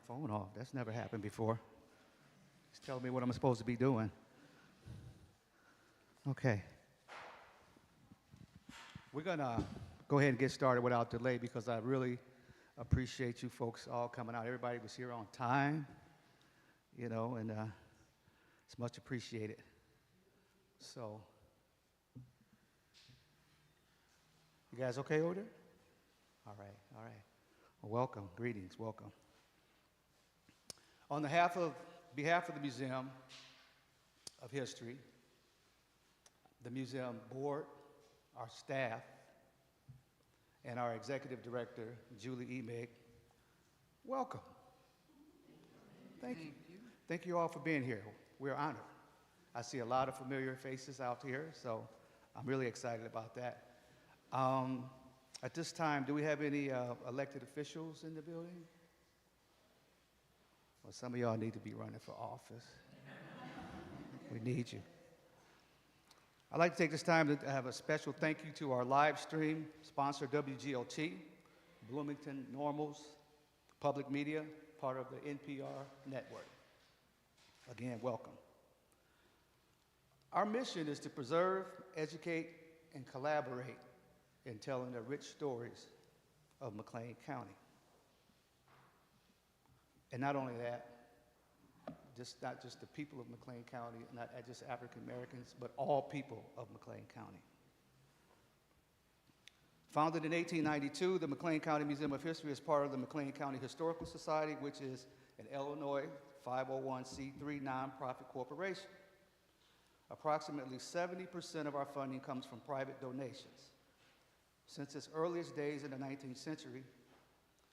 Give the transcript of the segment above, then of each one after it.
phone off. That's never happened before. He's telling me what I'm supposed to be doing. Okay. We're going to go ahead and get started without delay because I really appreciate you folks all coming out. Everybody was here on time, you know, and it's much appreciated. So, you guys okay over there? All right, all right. Well, welcome, greetings, welcome. On behalf of the Museum of History, the museum board, our staff, and our executive director, Julie Emig, welcome. Thank you. Thank you all for being here. We're honored. I see a lot of familiar faces out here, so I'm really excited about that. At this time, do we have any elected officials in the building? Well, some of y'all need to be running for office. We need you. I'd like to take this time to have a special thank you to our live stream sponsor, WGOT, Bloomington Normals, Public Media, part of the NPR network. Again, welcome. Our mission is to preserve, educate, and collaborate in telling the rich stories of McLean County. And not only that, not just the people of McLean County, not just African Americans, but all people of McLean County. Founded in 1892, the McLean County Museum of History is part of the McLean County Historical Society, which is an Illinois 501c3 nonprofit corporation. Approximately 70% of our funding comes from private donations. Since its earliest days in the 19th century,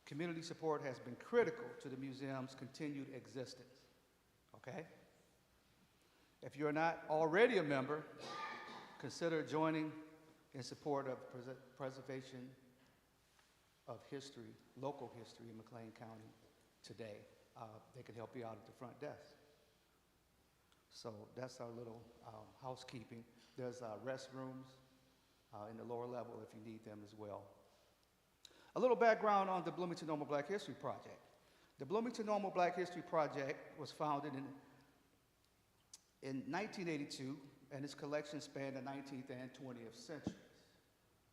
community support has been critical to the museum's continued existence. Okay? If you're not already a member, consider joining in support of preservation of history, local history in McLean County today. They can help you out at the front desk. So that's our little housekeeping. There's restrooms in the lower level if you need them as well. A little background on the Bloomington Normal Black History Project. The Bloomington Normal Black History Project was founded in 1982, and its collection spanned the 19th and 20th centuries.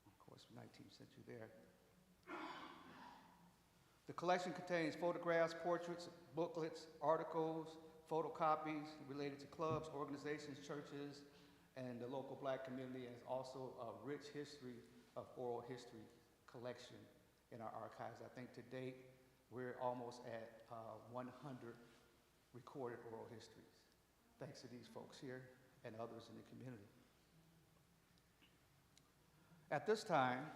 Of course, 19th century there. The collection contains photographs, portraits, booklets, articles, photocopies related to clubs, organizations, churches, and the local black community, and also a rich history of oral history collection in our archives. I think to date, we're almost at 100 recorded oral histories, thanks to these folks here and others in the community. At this time,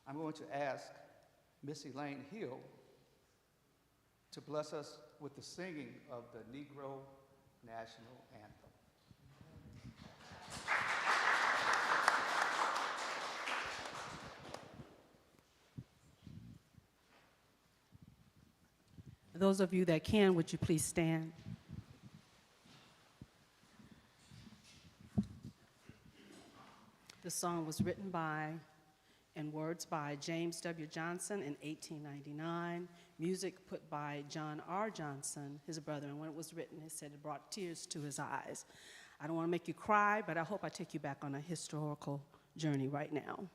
I'm going to ask Miss Elaine Hill to bless us with the singing of the Negro National Anthem. Those of you that can, would you please stand? The song was written by and words by James W. Johnson in 1899, music put by John R. Johnson, his brother, and when it was written, he said it brought tears to his eyes. I don't want to make you cry, but I hope I take you back on a historical journey right now.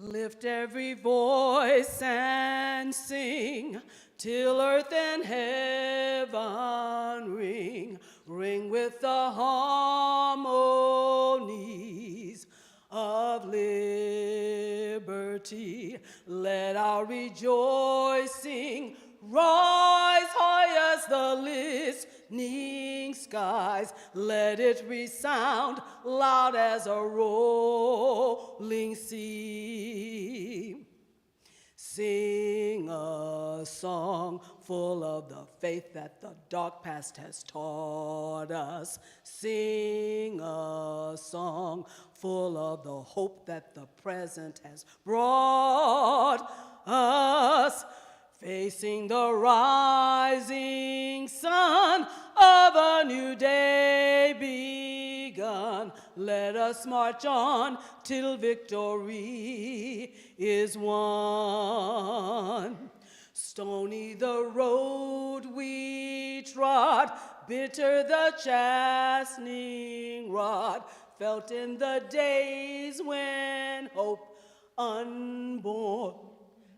Lift every voice and sing till earth and heaven ring, ring with the harmonies of liberty. Let our rejoicing rise high as the listening skies. Let it resound loud as a rolling sea. Sing a song full of the faith that the dark past has taught us. Sing a song full of the hope that the present has brought us. Facing the rising sun of a new day begun, let us march on till victory is won. Stony the road we trod, bitter the chastening rod, felt in the days when hope unborn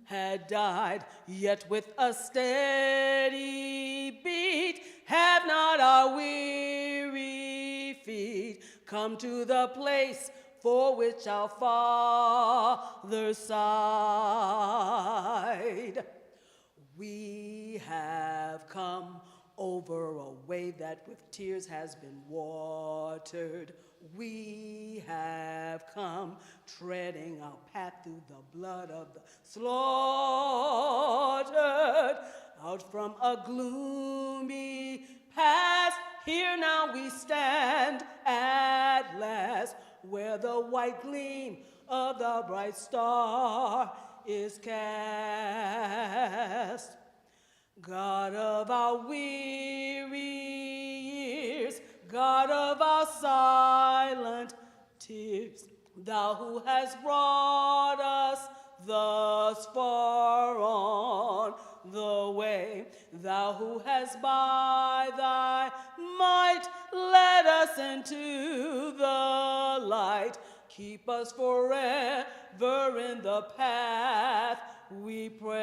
had died, yet with a steady beat have not our weary feet come to the place for which our fathers sighed. We have come over a way that with tears has been watered. We have come treading our path through the blood of the slaughtered. Out from a gloomy past, here now we stand at last, where the white gleam of the bright star is cast. God of our weary years, God of our silent tears, thou who hast brought us thus far on the way, thou who hast by thy might led us into the light, keep us forever in the path we pray,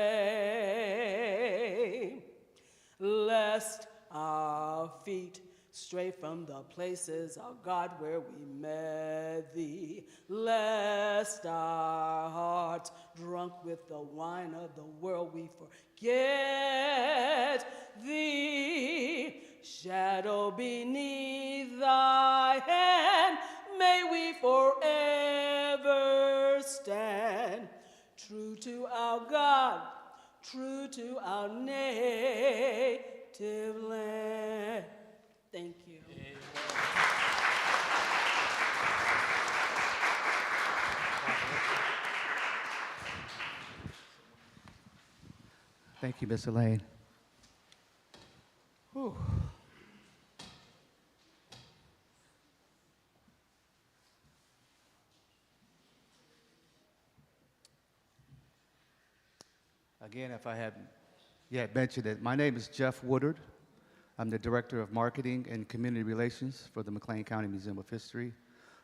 lest our feet stray from the places, our God, where we met thee, lest our hearts, drunk with the wine of the world, we forget thee. Shadow beneath thy hand, may we forever stand, true to our God, true to our native land. Thank you. Thank you, Ms. Elaine. Whew. Again, if I hadn't yet mentioned it, my name is Jeff Woodard. I'm the Director of Marketing and Community Relations for the McLean County Museum of History.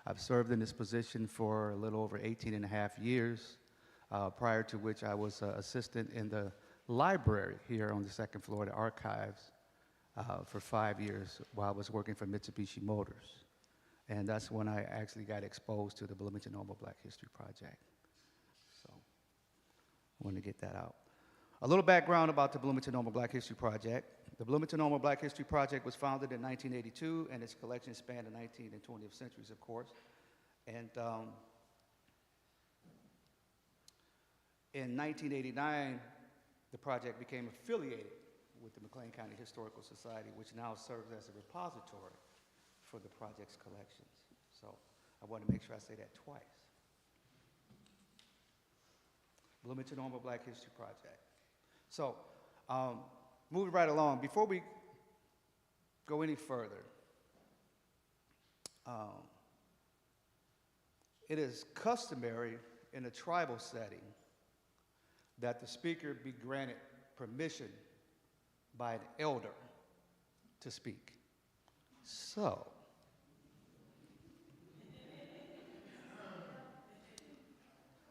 I've served in this position for a little over 18 and a half years, prior to which I was assistant in the library here on the second floor of the archives for 5 years while I was working for Mitsubishi Motors. And that's when I actually got exposed to the Bloomington Normal Black History Project. So I wanted to get that out. A little background about the Bloomington Normal Black History Project. The Bloomington Normal Black History Project was founded in 1982, and its collection spanned the 19th and 20th centuries, of course. And in 1989, the project became affiliated with the McLean County Historical Society, which now serves as a repository for the project's collections. So I want to make sure I say that twice. Bloomington Normal Black History Project. So, moving right along, before we go any further, it is customary in a tribal setting that the speaker be granted permission by an elder to speak. So,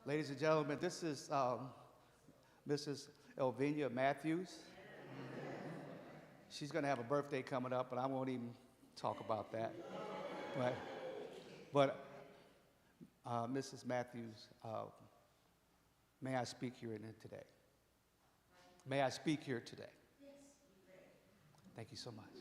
ladies and gentlemen, this is Mrs. Elvina Matthews. She's going to have a birthday coming up, and I won't even talk about that. But Mrs. Matthews, may I speak here today? May I speak here today? Yes. Thank you so much.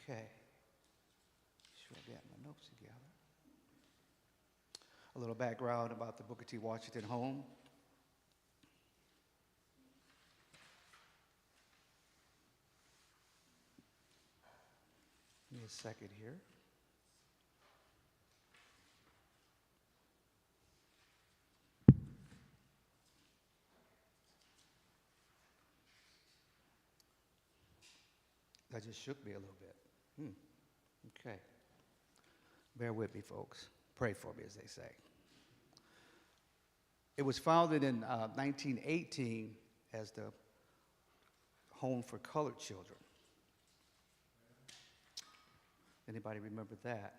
Okay. Sure, I got my notes together. A little background about the Booker T. Washington home. Give me a second here. That just shook me a little bit. Okay. Bear with me, folks. Pray for me, as they say. It was founded in 1918 as the home for colored children. Anybody remember that?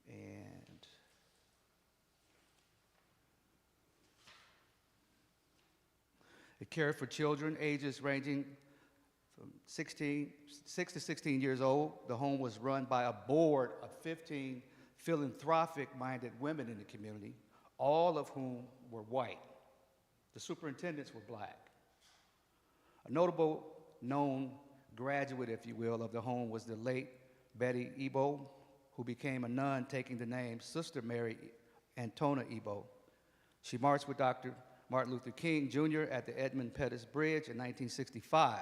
And it cared for children ages ranging from 6 to 16 years old. The home was run by a board of 15 philanthropic-minded women in the community, all of whom were white. The superintendents were black. A notable known graduate, if you will, of the home was the late Betty Ebo, who became a nun taking the name Sister Mary Antona Ebo. She marched with Dr. Martin Luther King Jr. at the Edmund Pettus Bridge in 1965.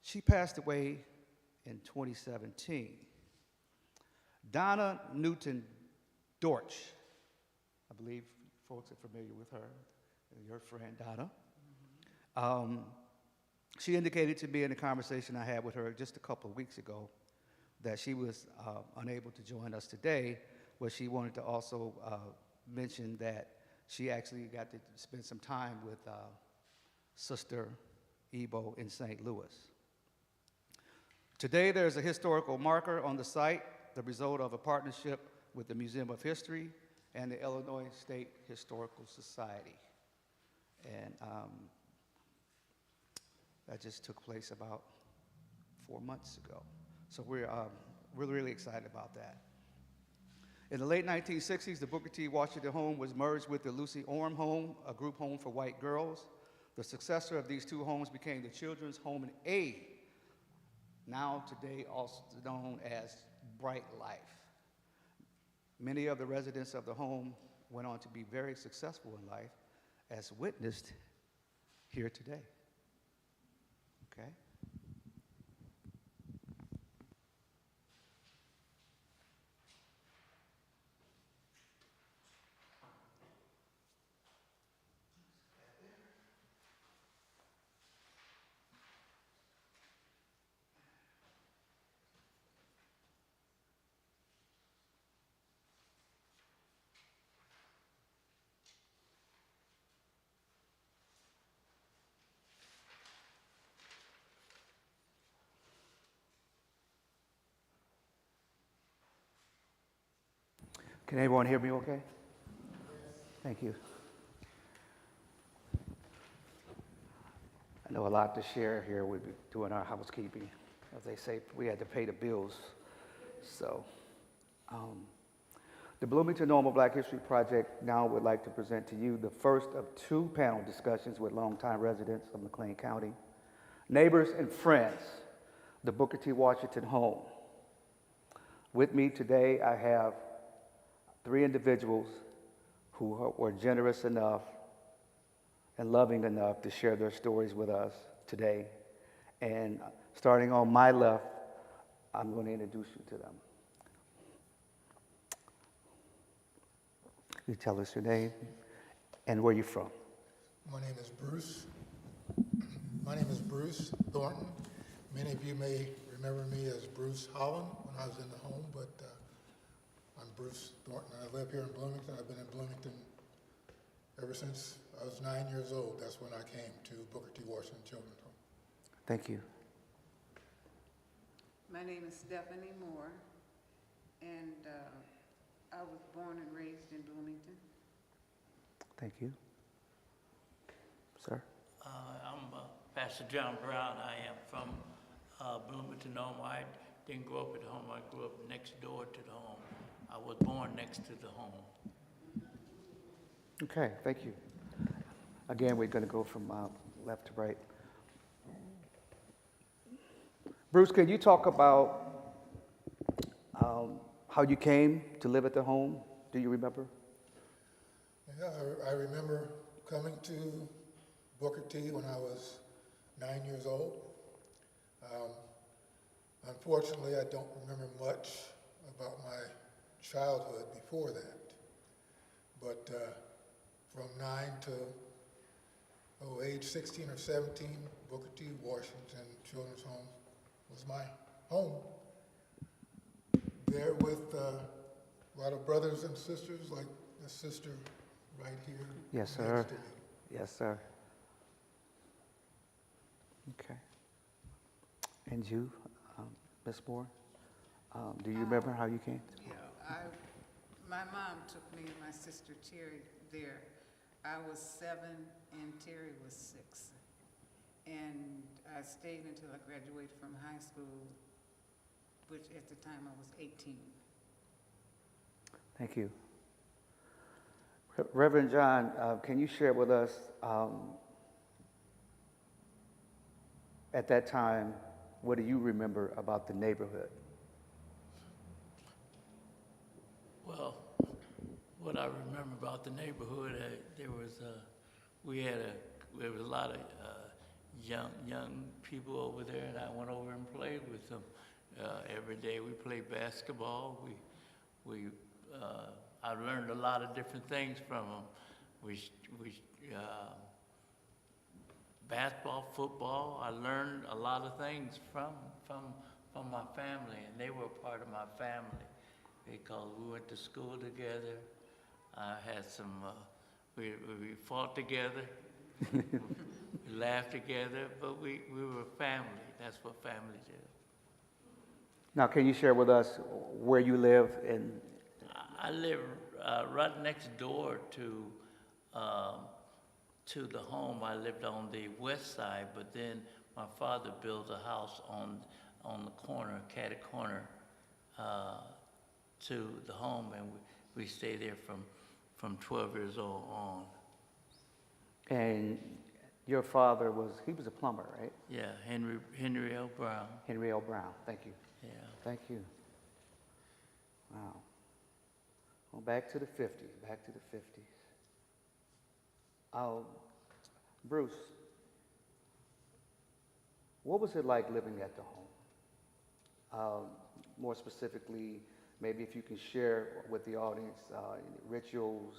She passed away in 2017. Donna Newton Dortch, I believe folks are familiar with her, your friend Donna. She indicated to me in a conversation I had with her just a couple of weeks ago that she was unable to join us today, but she wanted to also mention that she actually got to spend some time with Sister Ebo in St. Louis. Today, there's a historical marker on the site, the result of a partnership with the Museum of History and the Illinois State Historical Society. And that just took place about 4 months ago. So we're really excited about that. In the late 1960s, the Booker T. Washington home was merged with the Lucy Orme home, a group home for white girls. The successor of these two homes became the Children's Home and Aid, now today also known as Bright Life. Many of the residents of the home went on to be very successful in life, as witnessed here today. Okay? Can everyone hear me okay? Thank you. I know a lot to share here with doing our housekeeping. As they say, we had to pay the bills. So, the Bloomington Normal Black History Project now would like to present to you the first of 2 panel discussions with longtime residents of McLean County, neighbors and friends, the Booker T. Washington home. With me today, I have 3 individuals who were generous enough and loving enough to share their stories with us today. And starting on my left, I'm going to introduce you to them. You tell us your name and where you're from. My name is Bruce. My name is Bruce Thornton. Many of you may remember me as Bruce Holland when I was in the home, but I'm Bruce Thornton. I live here in Bloomington. I've been in Bloomington ever since I was 9 years old. That's when I came to Booker T. Washington Children's Home. Thank you. My name is Stephanie Moore, and I was born and raised in Bloomington. Thank you. Sir? I'm Pastor John Brown. I am from Bloomington home. I didn't grow up at home. I grew up next door to the home. I was born next to the home. Okay, thank you. Again, we're going to go from left to right. Bruce, can you talk about how you came to live at the home? Do you remember? Yeah, I remember coming to Booker T. when I was 9 years old. Unfortunately, I don't remember much about my childhood before that. But from 9 to age 16 or 17, Booker T. Washington Children's Home was my home. There with a lot of brothers and sisters, like the sister right here. Yes, sir. next to me. Yes, sir. Okay. And you, Ms. Moore, do you remember how you came? Yeah, my mom took me and my sister Terry there. I was 7 and Terry was 6. And I stayed until I graduated from high school, which at the time I was 18. Thank you. Reverend John, can you share with us, at that time, what do you remember about the neighborhood? Well, what I remember about the neighborhood, there was a lot of young people over there, and I went over and played with them. Every day we played basketball. I learned a lot of different things from them. Basketball, football. I learned a lot of things from my family, and they were part of my family because we went to school together. I had some. We fought together. We laughed together, but we were family. That's what family do. Now, can you share with us where you live and I live right next door to the home. I lived on the west side, but then my father built a house on the corner, catty corner, to the home, and we stayed there from 12 years old on. And your father was a plumber, right? Yeah, Henry L. Brown. Henry L. Brown, thank you. Yeah. Thank you. Wow. Well, back to the 50s. Bruce, what was it like living at the home? More specifically, maybe if you can share with the audience rituals,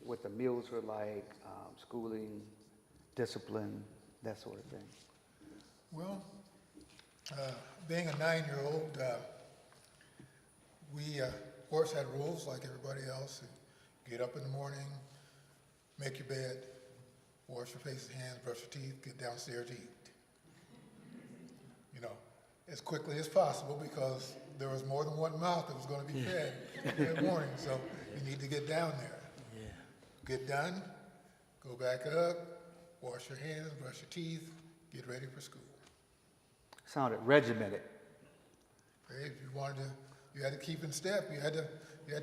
what the meals were like, schooling, discipline, that sort of thing. Well, being a 9-year-old, we, of course, had rules like everybody else. Get up in the morning, make your bed, wash your face and hands, brush your teeth, get downstairs to eat. You know, as quickly as possible because there was more than one mouth that was going to be fed that morning, so you need to get down there. Yeah. Get done, go back up, wash your hands, brush your teeth, get ready for school. Sounded regimented. Hey, if you wanted to, you had to keep in step. You had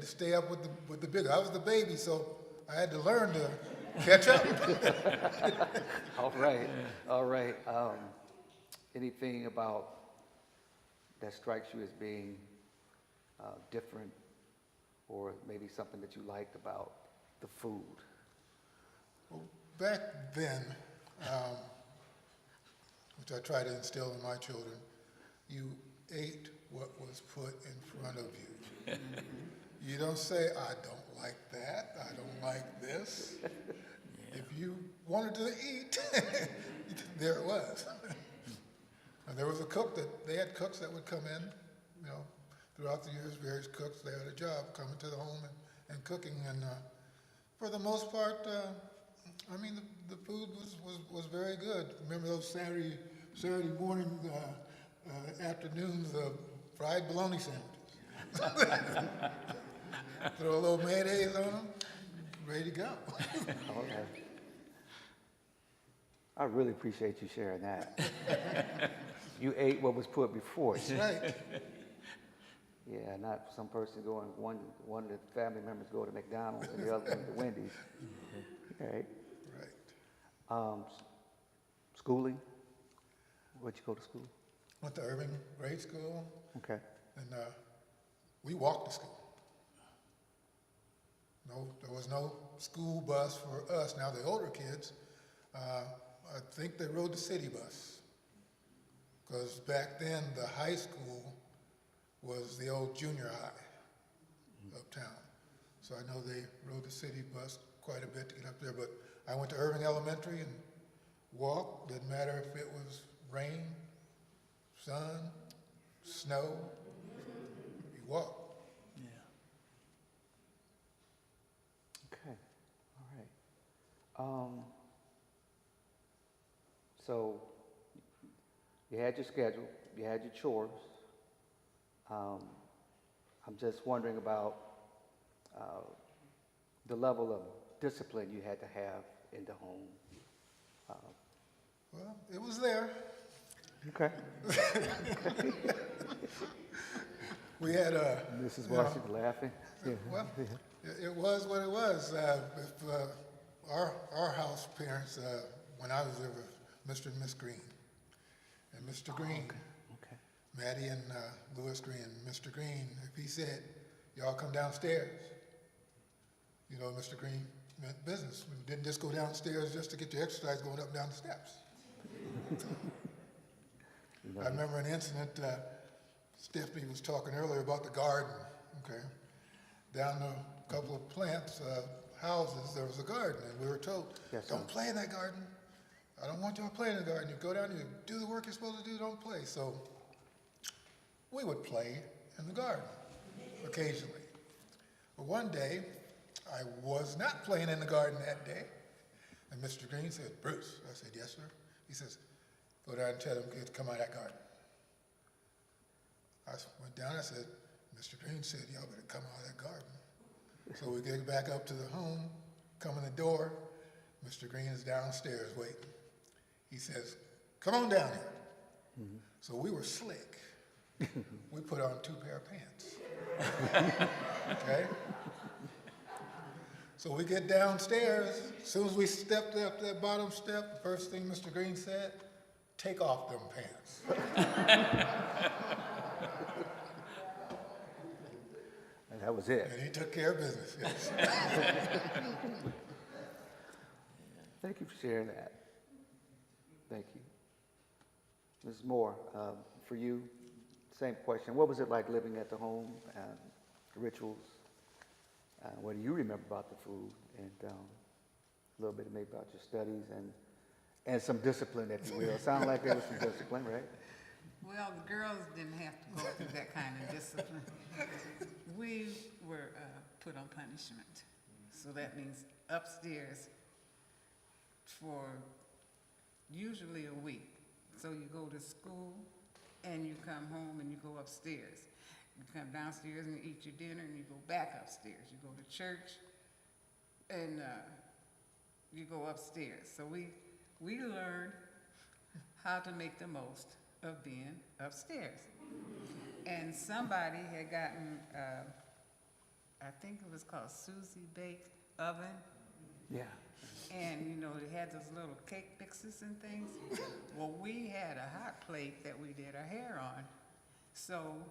to stay up with the bigger. I was the baby, so I had to learn to catch up. All right. Anything about that strikes you as being different, or maybe something that you liked about the food? Well, back then, which I try to instill in my children, you ate what was put in front of you. You don't say, I don't like that, I don't like this. Yeah. If you wanted to eat, there it was. And there was a cook they had cooks that would come in, you know, throughout the years, various cooks, they had a job coming to the home and cooking. And for the most part, I mean, the food was very good. Remember those Saturday morning afternoons of fried bologna sandwiches? Throw a little mayonnaise on them, ready to go. Okay. I really appreciate you sharing that. You ate what was put before you. That's right. Yeah, not some person going, one of the family members go to McDonald's and the other one to Wendy's. Okay. Right. Schooling? Where'd you go to school? Went to Irving Grade School, Okay. and we walked to school. No, there was no school bus for us. Now the older kids, I think they rode the city bus, because back then the high school was the old junior high uptown. So I know they rode the city bus quite a bit to get up there, but I went to Irving Elementary and walked. Didn't matter if it was rain, sun, snow, you walk. Yeah. Okay, all right. So you had your schedule, you had your chores. I'm just wondering about the level of discipline you had to have in the home. Well, it was there. Okay. We had Mrs. you know, Washington laughing. Yeah. well, it was what it was. Our house parents, when I was there, were Mr. and Miss Green. And Mr. Green, Okay. Maddie and Louis Green, Mr. Green, if he said, y'all come downstairs, you know, Mr. Green meant business. We didn't just go downstairs just to get your exercise going up and down the steps. I remember an incident, Stephanie was talking earlier about the garden, okay? Down a couple of plants, houses, there was a garden, and we were told, Yes, sir. don't play in that garden. I don't want y'all playing in the garden. You go down, you do the work you're supposed to do, don't play. So we would play in the garden occasionally. But one day, I was not playing in the garden that day. And Mr. Green said, Bruce. I said, yes, sir. He says, go down and tell them kids to come out of that garden. I went down, I said, Mr. Green said, y'all better come out of that garden. So we get back up to the home, come in the door. Mr. Green is downstairs waiting. He says, come on down here. Mm-hmm. So we were slick. We put on 2 pair of pants. Okay? So we get downstairs. As soon as we stepped up that bottom step, the first thing Mr. Green said, take off them pants. And that was it. And he took care of business, yes. Thank you for sharing that. Thank you. Ms. Moore, for you, same question. What was it like living at the home, the rituals? What do you remember about the food? And a little bit maybe about your studies and some discipline, if you will. Sound like there was some discipline, right? Well, the girls didn't have to go through that kind of discipline. We were put on punishment. So that means upstairs for usually a week. So you go to school and you come home and you go upstairs. You come downstairs and you eat your dinner and you go back upstairs. You go to church and you go upstairs. So we learned how to make the most of being upstairs. And somebody had gotten, I think it was called Susie Bake Oven. Yeah. And, you know, it had those little cake mixes and things. Well, we had a hot plate that we did our hair on. So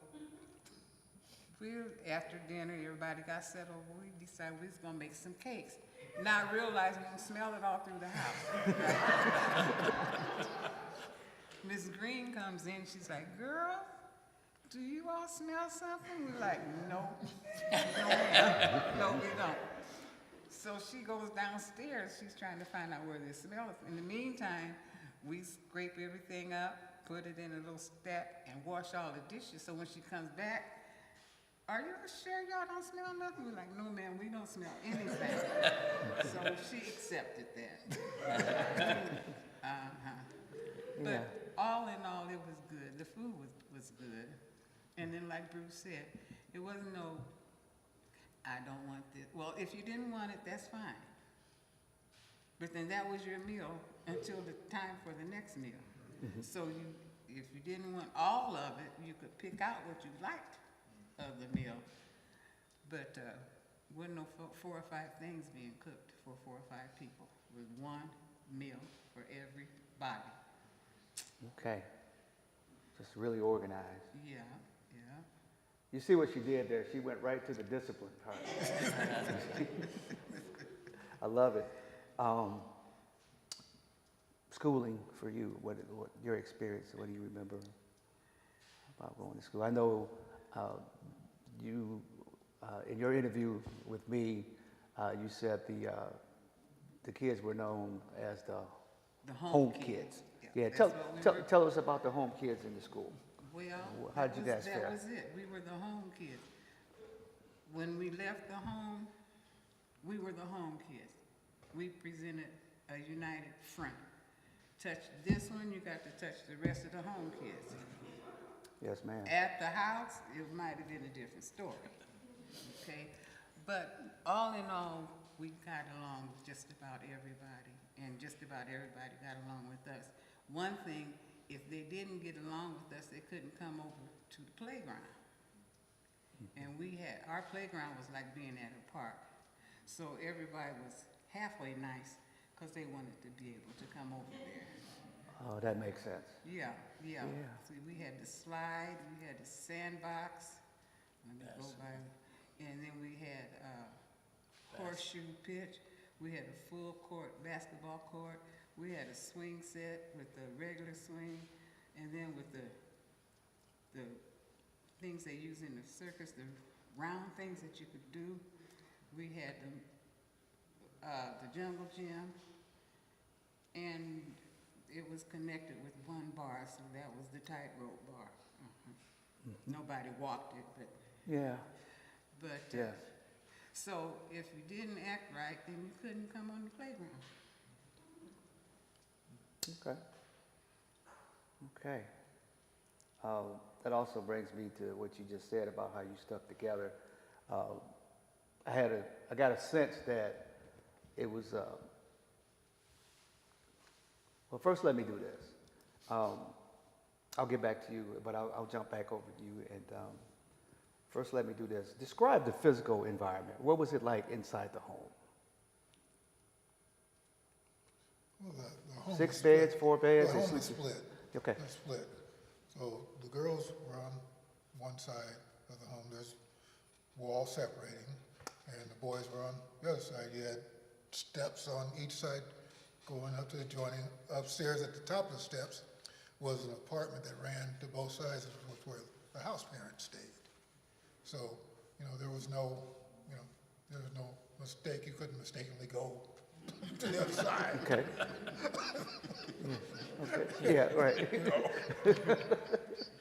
after dinner, everybody got settled. We decided we was going to make some cakes. Not realizing we can smell it all through the house. Miss Green comes in, she's like, girl, do you all smell something? We're like, no, no, we don't. So she goes downstairs, she's trying to find out where this smell is. In the meantime, we scrape everything up, put it in a little stack, and wash all the dishes. So when she comes back, are you sure y'all don't smell nothing? We're like, no, ma'am, we don't smell anything. So she accepted that. But all in all, it was good. The food was good. And then like Bruce said, it wasn't no, I don't want this. Well, if you didn't want it, that's fine. But then that was your meal until the time for the next meal. Mm-hmm. So if you didn't want all of it, you could pick out what you liked of the meal. But wasn't no 4 or 5 things being cooked for 4 or 5 people. It was one meal for everybody. Okay. Just really organized. Yeah. You see what she did there? She went right to the discipline part. I love it. Schooling for you, what your experience, what do you remember about going to school? I know you, in your interview with me, you said the kids were known as the The home kids. Yeah, that's what we were. tell us about the home kids in the school. Well, How'd you guys fare? that was it. We were the home kids. When we left the home, we were the home kids. We presented a united front. Touch this one, you got to touch the rest of the home kids. Yes, ma'am. At the house, it might have been a different story, okay? But all in all, we got along with just about everybody, and just about everybody got along with us. One thing, if they didn't get along with us, they couldn't come over to the playground. And our playground was like being at a park. So everybody was halfway nice, because they wanted to be able to come over there. Oh, that makes sense. Yeah. Yeah. See, we had the slide, we had the sandbox, let me go by, and then we had horseshoe pitch, we had a full court basketball court, we had a swing set with the regular swing, and then with the things they use in the circus, the round things that you could do, we had the jungle gym, and it was connected with one bar, so that was the tightrope bar. Nobody walked it, but Yeah. Yes. so if you didn't act right, then you couldn't come on the playground. Okay. Okay. That also brings me to what you just said about how you stuck together. I got a sense that it was. Well, first, let me do this. I'll get back to you, but I'll jump back over to you. And first, let me do this. Describe the physical environment. What was it like inside the home? Well, the home 6 was beds, split. 4 beds? The and home is sleep- split. Okay. It's split. So the girls were on one side of the home. There's wall separating, and the boys were on the other side. You had steps on each side going up to the joining. Upstairs at the top of the steps was an apartment that ran to both sides, which was where the house parents stayed. So, there was no mistake. You couldn't mistakenly go to the other side. Okay. Okay. Yeah, right.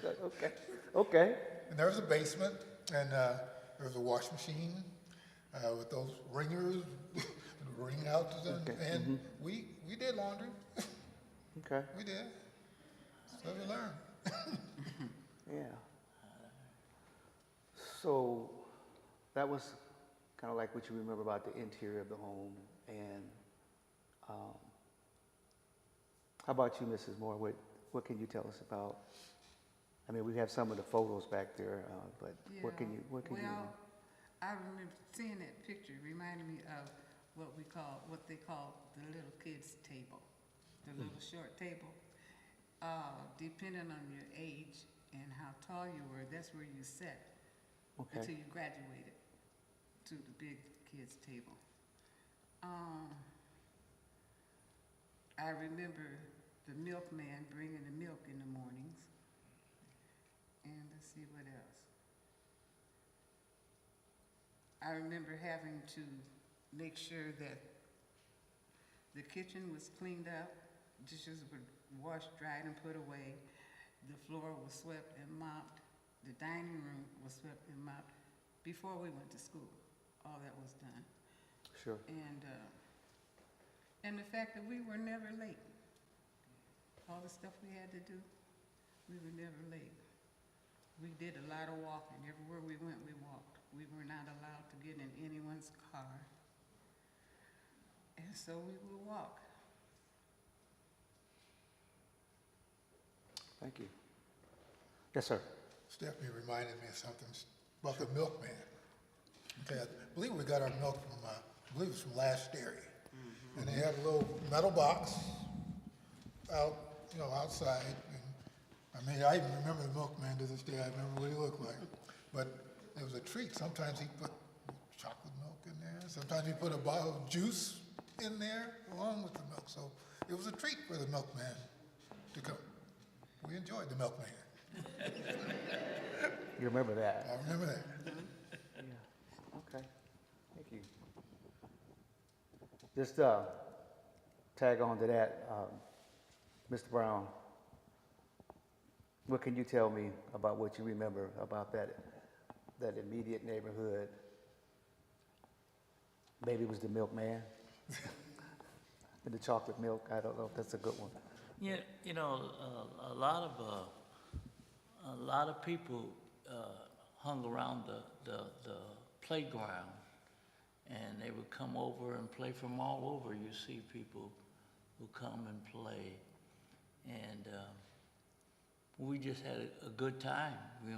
Okay. Okay. And there was a basement, and there was a wash machine with those ringers ring out to them. Okay. And we did laundry. Okay. We did. So we learned. Yeah. So that was kind of like what you remember about the interior of the home. And how about you, Mrs. Moore? What can you tell us about? I mean, we have some of the photos back there, but what can you? Well, I remember seeing that picture. It reminded me of what they call the little kids table, the little short table. Depending on your age and how tall you were, that's where you sat until you graduated to the big kids table. I remember the milkman bringing the milk in the mornings. And let's see what else. I remember having to make sure that the kitchen was cleaned up, dishes were washed, dried, and put away. The floor was swept and mopped. The dining room was swept and mopped before we went to school. All that was done. Sure. And the fact that we were never late. All the stuff we had to do, we were never late. We did a lot of walking. Everywhere we went, we walked. We were not allowed to get in anyone's car. And so we would walk. Thank you. Yes, sir. Stephanie reminded me of something about the milkman. Okay, I believe we got our milk from, I believe it was from Last Dairy. And they had a little metal box outside. And I even remember the milkman to this day. I remember what he looked like. But it was a treat. Sometimes he'd put chocolate milk in there. Sometimes he'd put a bottle of juice in there along with the milk. So it was a treat for the milkman to come. We enjoyed the milkman. You remember that? I remember that. Yeah. Okay. Thank you. Just tag on to that. Mr. Brown, what can you tell me about what you remember about that immediate neighborhood? Maybe it was the milkman and the chocolate milk. I don't know if that's a good one. Yeah, you know, a lot of people hung around the playground, and they would come over and play from all over. You see people who come and play, and we just had a good time.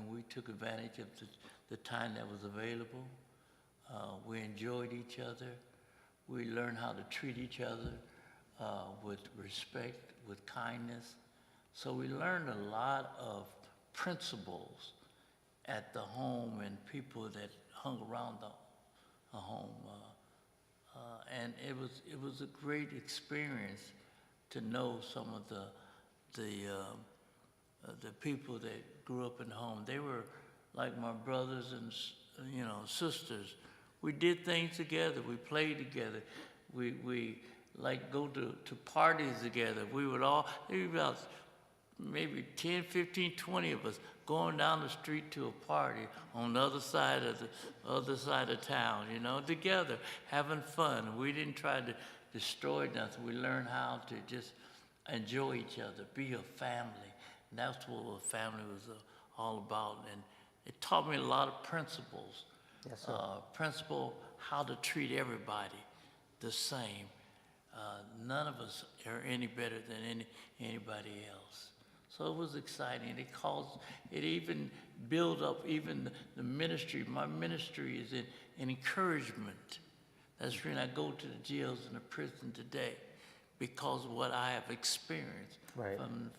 We took advantage of the time that was available. We enjoyed each other. We learned how to treat each other with respect, with kindness. So we learned a lot of principles at the home and people that hung around the home. And it was a great experience to know some of the people that grew up in the home. They were like my brothers and sisters. We did things together. We played together. We like go to parties together. We would all, there were about maybe 10, 15, 20 of us going down the street to a party on the other side of town, together, having fun. We didn't try to destroy nothing. We learned how to just enjoy each other, be a family. And that's what a family was all about. And it taught me a lot of principles. Yes, sir. Principle how to treat everybody the same. None of us are any better than anybody else. So it was exciting. It even built up even the ministry. My ministry is in encouragement. That's the reason I go to the jails and the prison today, because of what I have experienced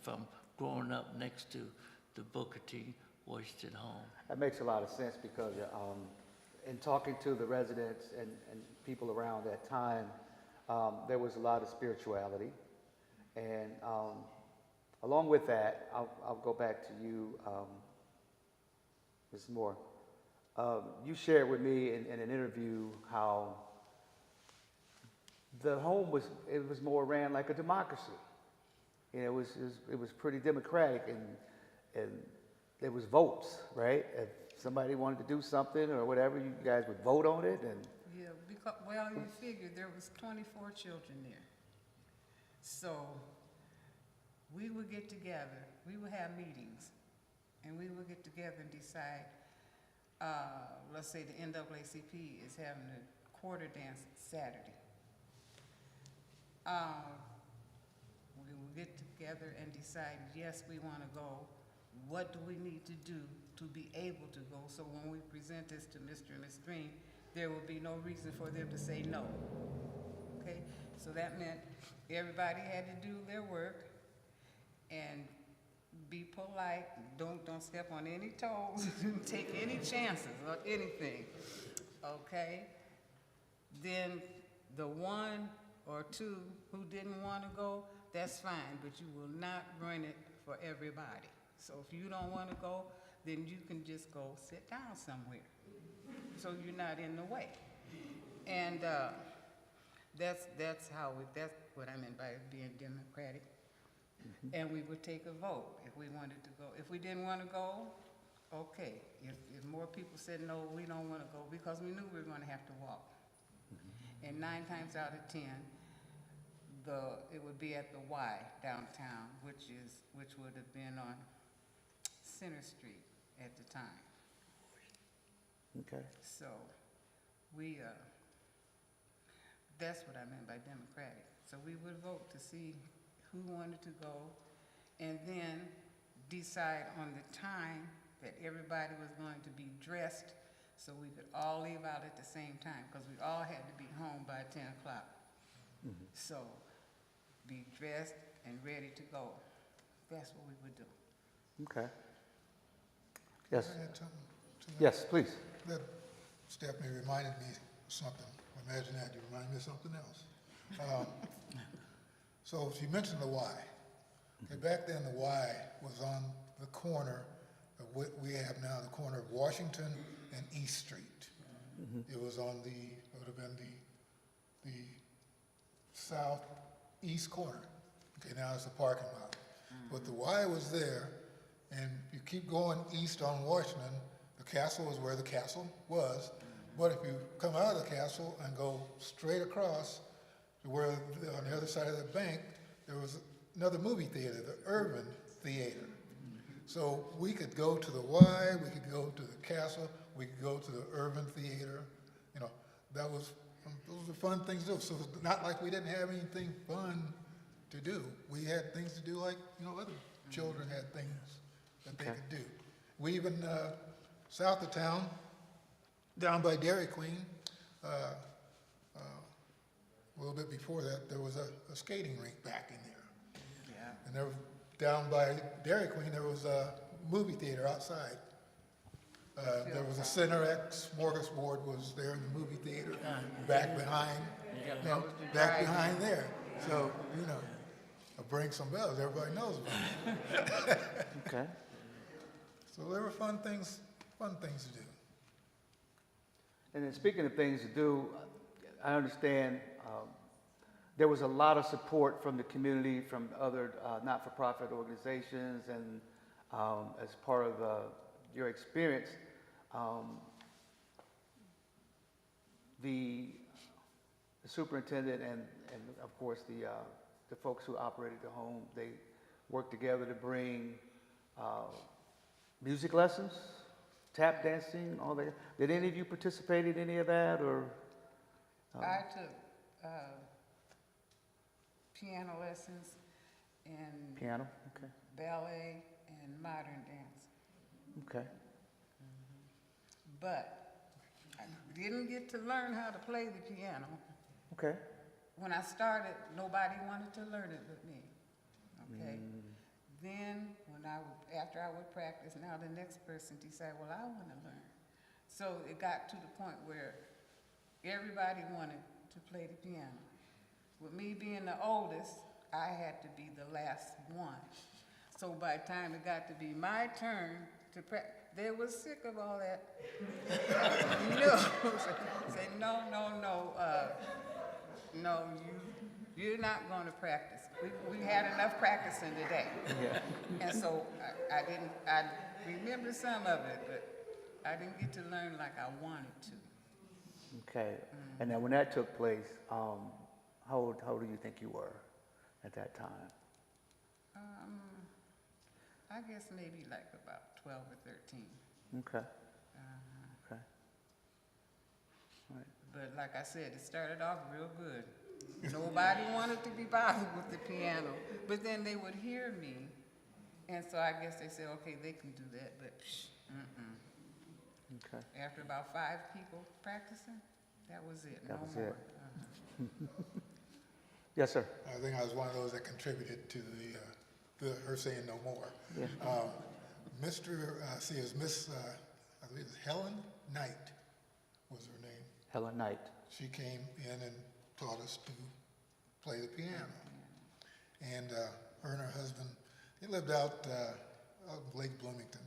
from growing up next to the Booker T. Washington home. That makes a lot of sense because in talking to the residents and people around that time, there was a lot of spirituality. And along with that, I'll go back to you, Ms. Moore. You shared with me in an interview how the home was more ran like a democracy. It was pretty democratic, and there was votes, right? If somebody wanted to do something or whatever, you guys would vote on it. And Yeah, because, well, you figure there was 24 children there. So we would get together, we would have meetings, and we would get together and decide, let's say the NAACP is having a quarter dance Saturday. We will get together and decide, yes, we want to go. What do we need to do to be able to go? So when we present this to Mr. and Ms. Green, there will be no reason for them to say no. Okay? So that meant everybody had to do their work and be polite. Don't step on any toes. Take any chances or anything. Okay? Then the one or two who didn't want to go, that's fine, but you will not run it for everybody. So if you don't want to go, then you can just go sit down somewhere, so you're not in the way. And that's what I meant by being democratic. Mm-hmm. And we would take a vote if we wanted to go. If we didn't want to go, okay. If more people said no, we don't want to go, because we knew we were going to have to walk. Mm-hmm. And 9 times out of 10, it would be at the Y downtown, which would have been on Center Street at the time. okay. So that's what I meant by democratic. So we would vote to see who wanted to go, and then decide on the time that everybody was going to be dressed, so we could all leave out at the same time, because we all had to be home by 10 o'clock. Mm-hmm. So be dressed and ready to go. That's what we would do. Okay. Yes. Can I add something to that? Yes, please. That Stephanie reminded me of something. Imagine that, you reminded me of something else. So she mentioned the Y. Okay, back then the Y was on the corner of what we have now, the corner of Washington and East Street. Mm-hmm. It was on it would have been the southeast corner. Okay, now it's a parking lot. But the Y was there, and you keep going east on Washington, the castle is where the castle was. But if you come out of the castle and go straight across to where, on the other side of the bank, there was another movie theater, the Urban Theater. So we could go to the Y, we could go to the castle, we could go to the Urban Theater. You know, those were fun things to do. So it's not like we didn't have anything fun to do. We had things to do like, you know, other children had things that they could do. We even, south of town, down by Dairy Queen, a little bit before that, there was a skating rink back in there. Yeah. And there, down by Dairy Queen, there was a movie theater outside. There was a Center X Smorgasbord was there in the movie theater, back behind, back behind there. So, you know, I'll bring some bells, everybody knows about it. Okay. So there were fun things to do. And then speaking of things to do, I understand there was a lot of support from the community, from other not-for-profit organizations, and as part of your experience, the superintendent and of course the folks who operated the home, they worked together to bring music lessons, tap dancing, all that. Did any of you participate in any of that, or? I took piano lessons and Piano, okay, ballet and modern dance. okay. But I didn't get to learn how to play the piano. Okay. When I started, nobody wanted to learn it but me, okay? Then, after I would practice, now the next person decided, well, I want to learn. So it got to the point where everybody wanted to play the piano. With me being the oldest, I had to be the last one. So by the time it got to be my turn to practice, they were sick of all that. No, say no, you're not going to practice. We had enough practicing today. Yeah. And so I remember some of it, but I didn't get to learn like I wanted to. Okay. And now when that took place, how old do you think you were at that time? I guess maybe like about 12 or 13. Okay. Okay. All right. But like I said, it started off real good. Nobody wanted to be bothered with the piano, but then they would hear me, and so I guess they said, okay, they can do that, but Okay. after about 5 people practicing, that was it, That no was more. it. Yes, sir. I think I was one of those that contributed to her saying no more. Yeah. Miss, I believe it's Helen Knight was her name. Helen Knight. She came in and taught us to play the piano. And her and her husband, they lived out in Lake Bloomington,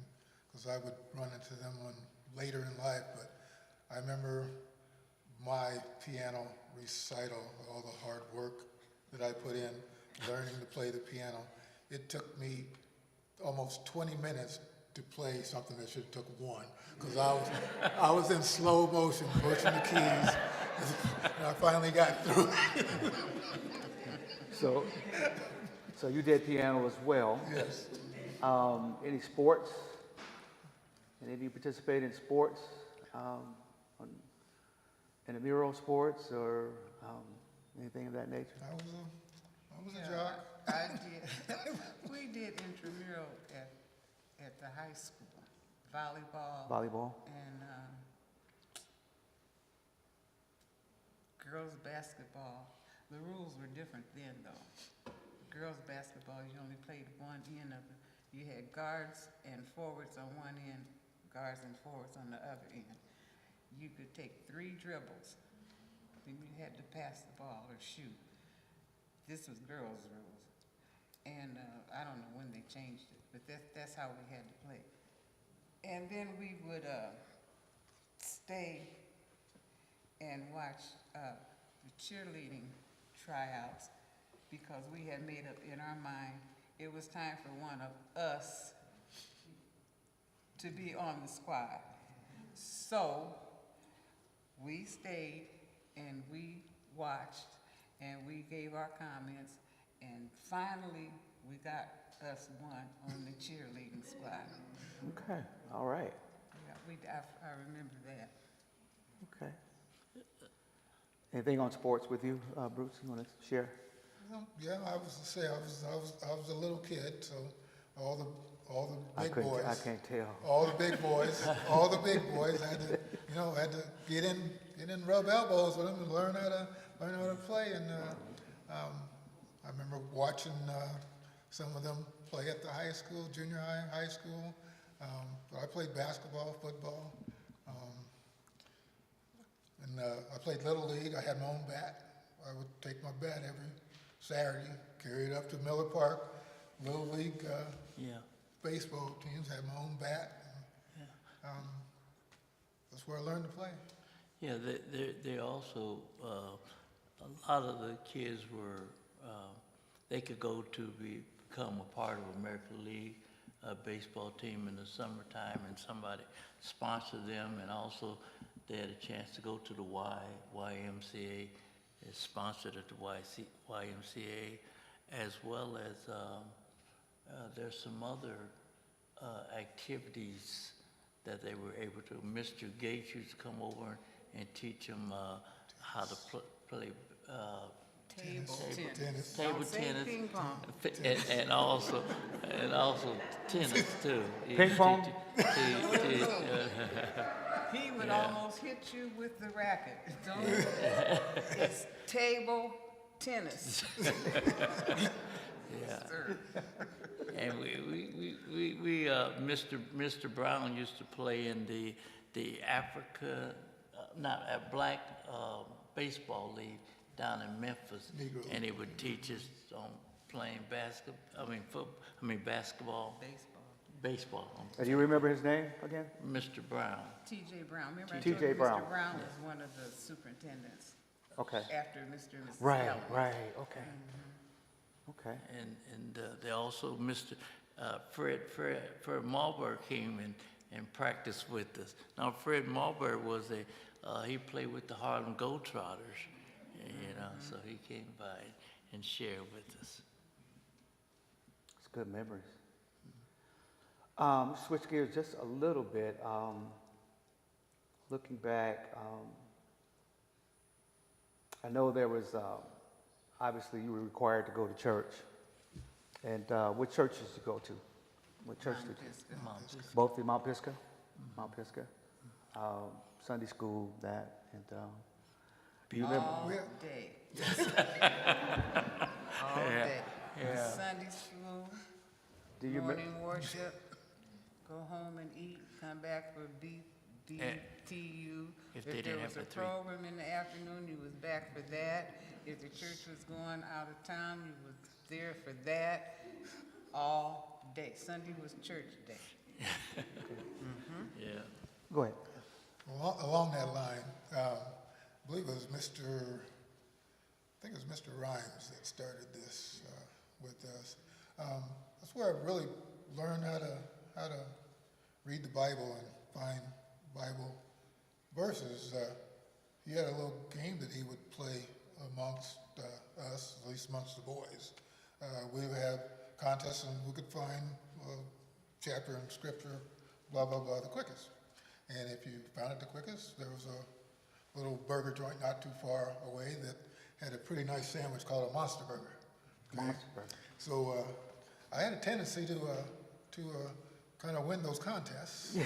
because I would run into them later in life, but I remember my piano recital, all the hard work that I put in learning to play the piano. It took me almost 20 minutes to play something that should have took 1, because I was in slow motion pushing the keys, and I finally got through it. So you did piano as well. Yes. Any sports? Any of you participate in sports? Intramural sports or anything of that nature? I was a jock. I did. We did intramural at the high school, volleyball. And girls basketball. The rules were different then, though. Girls basketball, you only played one end of it. You had guards and forwards on one end, guards and forwards on the other end. You could take 3 dribbles, then you had to pass the ball or shoot. This was girls' rules. And I don't know when they changed it, but that's how we had to play. And then we would stay and watch the cheerleading tryouts because we had made up in our mind it was time for one of us to be on the squad. So we stayed and we watched and we gave our comments, and finally we got us one on the cheerleading squad. Okay, all right, Yeah, I remember that. okay. Anything on sports with you, Bruce, you want to share? Yeah, I was to say, I was a little kid, so all the big boys. I can't tell. All the big boys, had to get in and rub elbows with them and learn how to play. And I remember watching some of them play at the high school, junior high school. But I played basketball, football, and I played Little League. I had my own bat. I would take my bat every Saturday, carry it up to Miller Park. Little League baseball teams had my own bat. That's where I learned to play. Yeah, they also, a lot of the kids were, they could go to become a part of American League baseball team in the summertime, and somebody sponsored them, and also they had a chance to go to the YMCA. It's sponsored at the YMCA, as well as there's some other activities that they were able to. Mr. Gates used to come over and teach them how to play Table tennis. table Don't say tennis, ping pong. and also tennis too. He Ping pong? He would almost hit you with the racket. Don't you? It's table tennis. Yeah. Sir. And Mr. Brown used to play in the Africa, Black baseball league down in Memphis, Negro. and he would teach us on playing basketball, baseball. Do you remember his name again? Mr. Brown. T.J. Brown. Remember I T.J. told you Brown. Mr. Brown was one of the superintendents Okay. after Mr. and Mrs. Right, Kelly. right, okay. Okay. And they also, Mr. Fred Marlberg came and practiced with us. Now, Fred Marlberg was he played with the Harlem Globetrotters, you know, so he came by and shared with us. It's good memories. Switch gears just a little bit. Looking back, I know there was, obviously you were required to go to church. And what church did you go to? What church did you? Mount Pisgah. Both in Mount Pisgah? Mount Pisgah. Sunday school, that, and do you remember? All day. All Yeah, day. yeah. Sunday school, Do you remember? morning worship, go home and eat, come back for BTU. If they If there didn't was have a the three. program in the afternoon, you was back for that. If the church was going out of town, you was there for that all day. Sunday was church day. Yeah. Go ahead. Along that line, I believe it was Mr. Rhymes that started this with us. That's where I really learned how to read the Bible and find Bible verses. He had a little game that he would play amongst us, at least amongst the boys. We would have contests and who could find a chapter in scripture, blah, blah, blah, the quickest. And if you found it the quickest, there was a little burger joint not too far away that had a pretty nice sandwich called a Monster Burger. Okay? Monster Burger. So I had a tendency to kind of win those contests.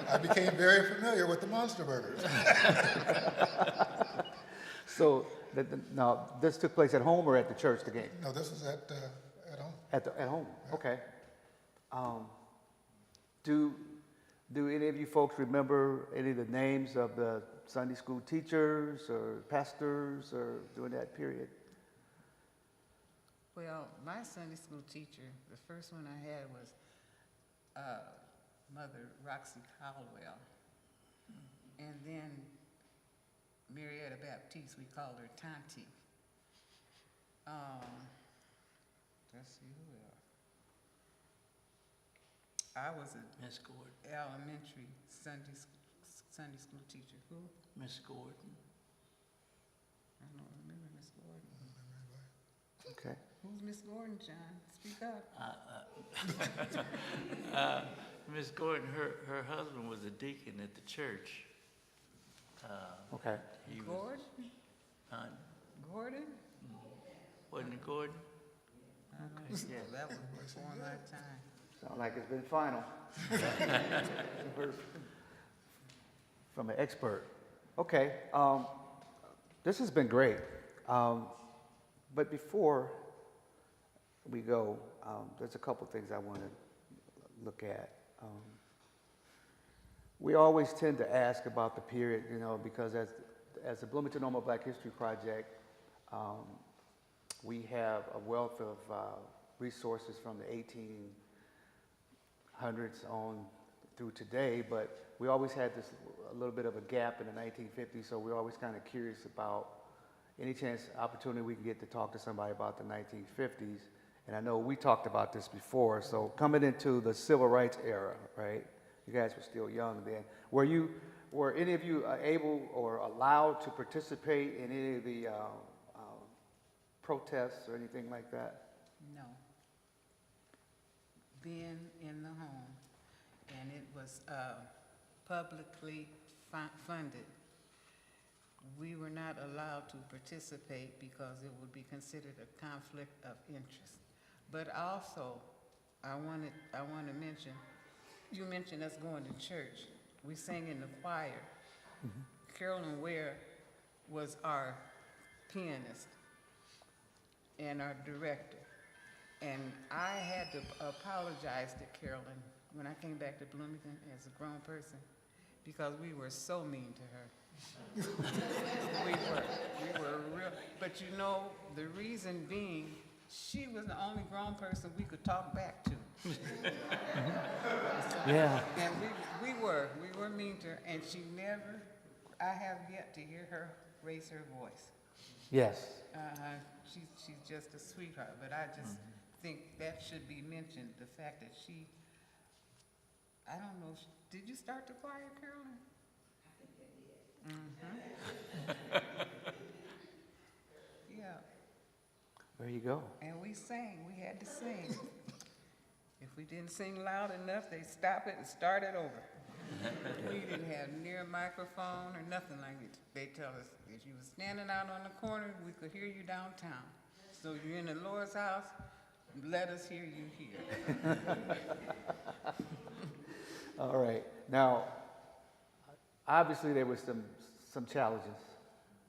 I became very familiar with the Monster Burgers. So, now, this took place at home or at the church, the game? No, this was at home. At home, okay. Do any of you folks remember any of the names of the Sunday school teachers or pastors or during that period? Well, my Sunday school teacher, the first one I had was Mother Roxy Caldwell. And then Marietta Baptiste, we called her Tanti. Let's see who else. I was an Miss Gordon. elementary Sunday school teacher. Who? Miss Gordon. I don't remember Miss Gordon. Okay. Who's Miss Gordon, John? Speak up. Miss Gordon, her husband was a deacon at the church. Okay. He was, Gordon? Gordon? wasn't it Gordon? I don't know. That was before my time. Sound like it's been final. From an expert. Okay, this has been great. But before we go, there's a couple things I want to look at. We always tend to ask about the period, you know, because as the Bloomington Normal Black History Project, we have a wealth of resources from the 1800s on through today, but we always had this a little bit of a gap in the 1950s, so we're always kind of curious about any opportunity we can get to talk to somebody about the 1950s. And I know we talked about this before, so coming into the civil rights era, right? You guys were still young then. Were any of you able or allowed to participate in any of the protests or anything like that? No. Being in the home, and it was publicly funded. We were not allowed to participate because it would be considered a conflict of interest. But also, I want to mention, you mentioned us going to church. We sang in the choir. Mm-hmm. Carolyn Ware was our pianist and our director. And I had to apologize to Carolyn when I came back to Bloomington as a grown person because we were so mean to her. we were real, but you know, the reason being, she was the only grown person we could talk back to. Yeah. And we were mean to her, and she never, I have yet to hear her raise her voice. Yes. She's just a sweetheart, but I just think that should be mentioned, the fact that she, I don't know, did you start the choir, Carolyn? Yeah. There you go. And we sang, we had to sing. If we didn't sing loud enough, they stop it and start it over. We didn't have near microphone or nothing like it. They tell us if you were standing out on the corner, we could hear you downtown. So you're in the Lord's house, let us hear you here. All right. Now, obviously there was some challenges,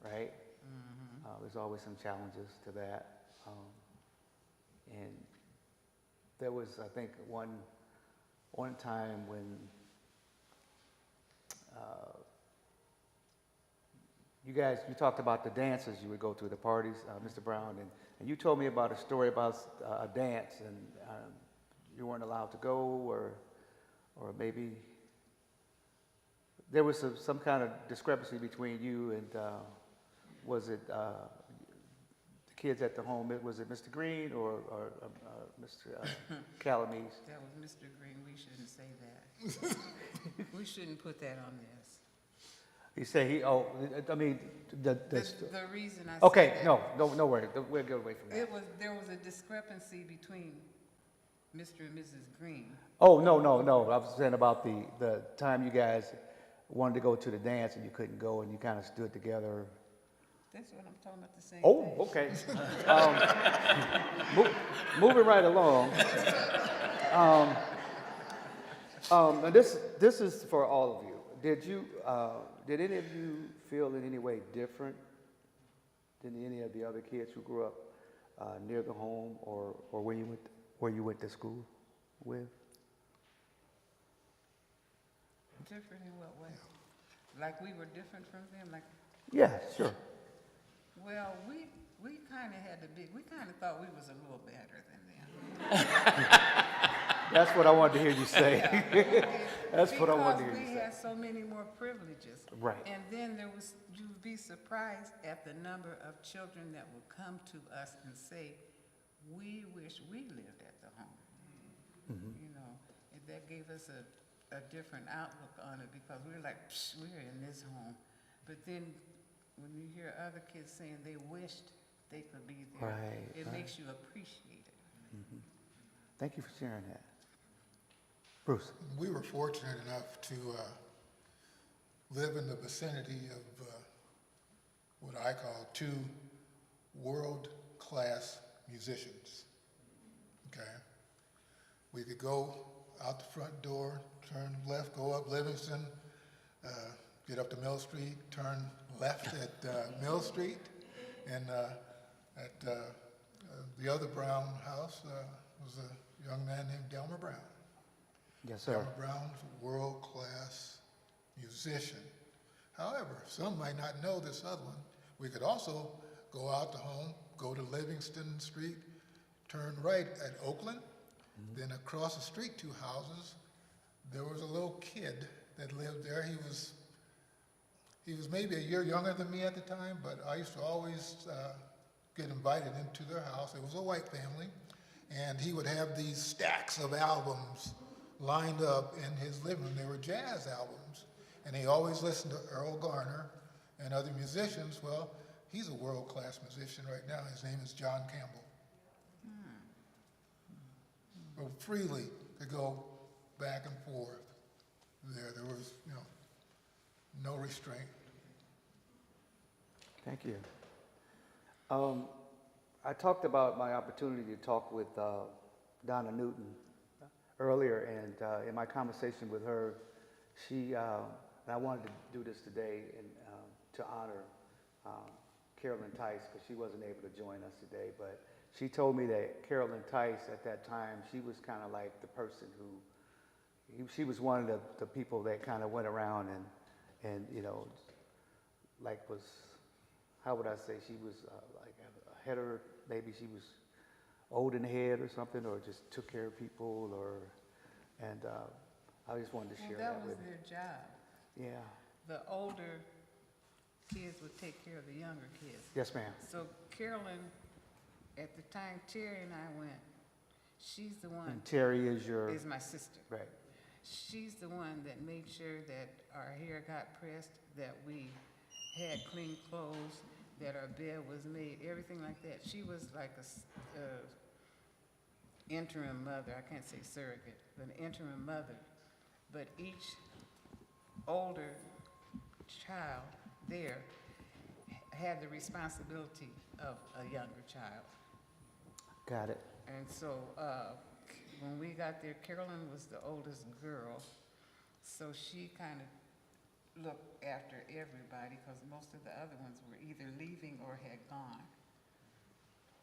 right? Mm-hmm. There's always some challenges to that. And there was, I think, one time when you talked about the dances you would go to, the parties, Mr. Brown, and you told me about a story about a dance, and you weren't allowed to go, or maybe there was some kind of discrepancy between you and, was it the kids at the home? Was it Mr. Green or Mr. Calamese? That was Mr. Green, we shouldn't say that. We shouldn't put that on this. He said the reason I okay, said no worry, we'll get away from that. there was a discrepancy between Mr. and Mrs. Green. Oh, no, I was saying about the time you guys wanted to go to the dance and you couldn't go and you kind of stood together. That's what I'm talking about, the same thing. Okay. Moving right along. And this is for all of you. Did any of you feel in any way different than any of the other kids who grew up near the home or where you went to school with? Different in what way? Like we were different from them? Like, Yeah, sure. well, we kind of had we kind of thought we was a little better than them. That's what I wanted to hear you say. That's what I wanted to hear you Because we say. had so many more privileges. Right. And then you'd be surprised at the number of children that will come to us and say, we wish we lived at the home. You know, and that gave us a different outlook on it because we were like, psh, we're in this home. But then when you hear other kids saying they wished they could be there, Right, it right. makes you appreciate it. Thank you for sharing that. Bruce? We were fortunate enough to live in the vicinity of what I call two world-class musicians, okay? We could go out the front door, turn left, go up Livingston, get up to Mill Street, turn left at Mill Street, and at the other Brown house was a young man named Delmer Brown. Yes, sir. Delmer Brown was a world-class musician. However, some might not know this other one. We could also go out to home, go to Livingston Street, turn right at Oakland, then across the street 2 houses, there was a little kid that lived there. He was maybe a year younger than me at the time, but I used to always get invited into their house. It was a white family, and he would have these stacks of albums lined up in his living room. They were jazz albums, and he always listened to Earl Garner and other musicians. Well, he's a world-class musician right now. His name is John Campbell. So freely to go back and forth there. There was, no restraint. Thank you. I talked about my opportunity to talk with Donna Newton earlier, and in my conversation with her, and I wanted to do this today to honor Carolyn Tice, because she wasn't able to join us today, but she told me that Carolyn Tice at that time, she was kind of like the person she was one of the people that kind of went around and how would I say, she was like ahead of her, maybe she was old in the head or something, or just took care of people, and I just wanted to share Well, that that was with you. their job. Yeah. The older kids would take care of the younger kids. Yes, ma'am. So Carolyn, at the time Terry and I went, she's the one, And Terry is my sister. right. She's the one that made sure that our hair got pressed, that we had clean clothes, that our bed was made, everything like that. She was like a interim mother. I can't say surrogate, but an interim mother. But each older child there had the responsibility of a younger child. Got it. And so when we got there, Carolyn was the oldest girl, so she kind of looked after everybody because most of the other ones were either leaving or had gone.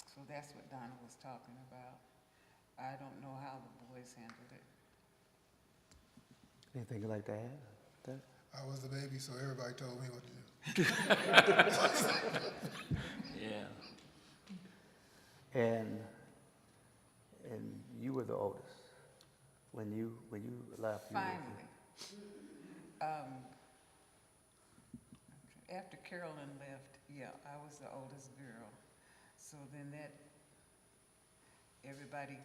So that's what Donna was talking about. I don't know how the boys handled it. Anything you like to add? I was the baby, so everybody told me what to do. Yeah. And you were the oldest when you left. Finally. After Carolyn left, yeah, I was the oldest girl. So then everybody,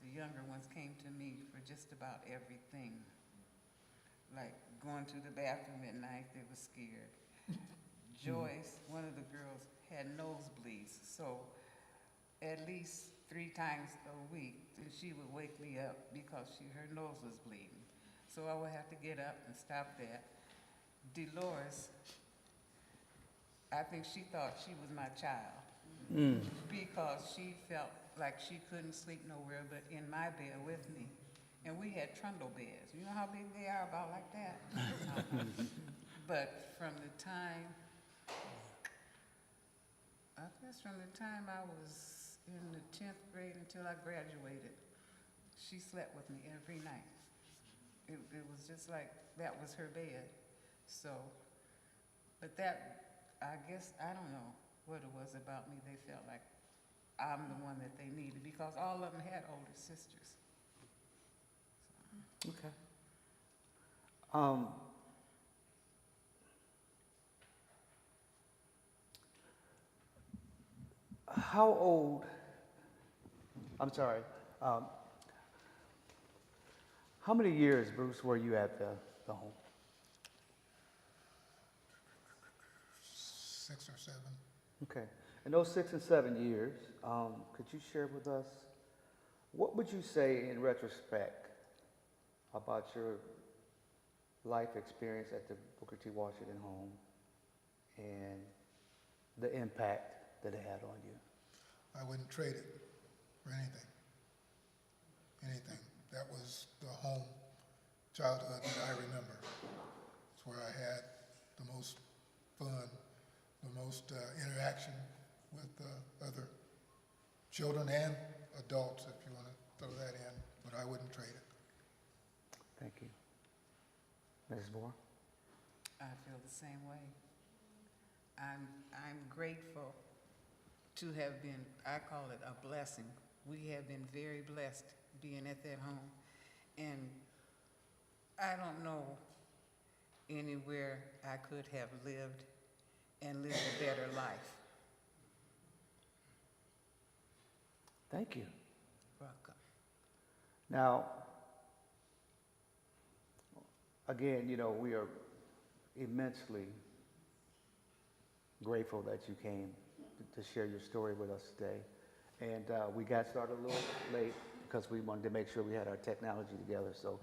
the younger ones came to me for just about everything. Like going to the bathroom at night, they were scared. Joyce, one of the girls, had nosebleeds, so at least 3 times a week, she would wake me up because her nose was bleeding. So I would have to get up and stop that. Dolores, I think she thought she was my child because she felt like she couldn't sleep nowhere but in my bed with me. And we had trundle beds. You know how big they are, about like that? But from the time I was in the 10th grade until I graduated, she slept with me every night. It was just like that was her bed. So, but that, I guess, I don't know what it was about me. They felt like I'm the one that they needed because all of them had older sisters. Okay. How old, I'm sorry, how many years, Bruce, were you at the home? 6 or 7. Okay. In those 6 and 7 years, could you share with us, what would you say in retrospect about your life experience at the Booker T. Washington home and the impact that it had on you? I wouldn't trade it for anything. Anything. That was the home childhood that I remember. It's where I had the most fun, the most interaction with other children and adults, if you want to throw that in, but I wouldn't trade it. Thank you. Mrs. Moore? I feel the same way. I'm grateful to have been, I call it a blessing. We have been very blessed being at that home. And I don't know anywhere I could have lived and lived a better life. Thank you. Welcome. Now, again, you know, we are immensely grateful that you came to share your story with us today. And we got started a little late because we wanted to make sure we had our technology together. So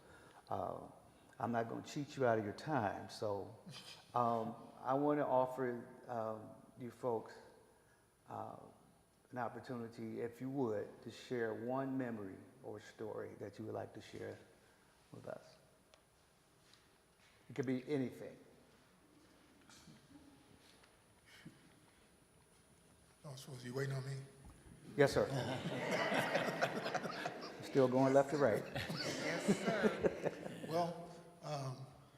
I'm not going to cheat you out of your time. So I want to offer you folks an opportunity, if you would, to share one memory or story that you would like to share with us. It could be anything. Oh, so was you waiting on me? Yes, sir. Still going left to right. Yes, sir. Well, I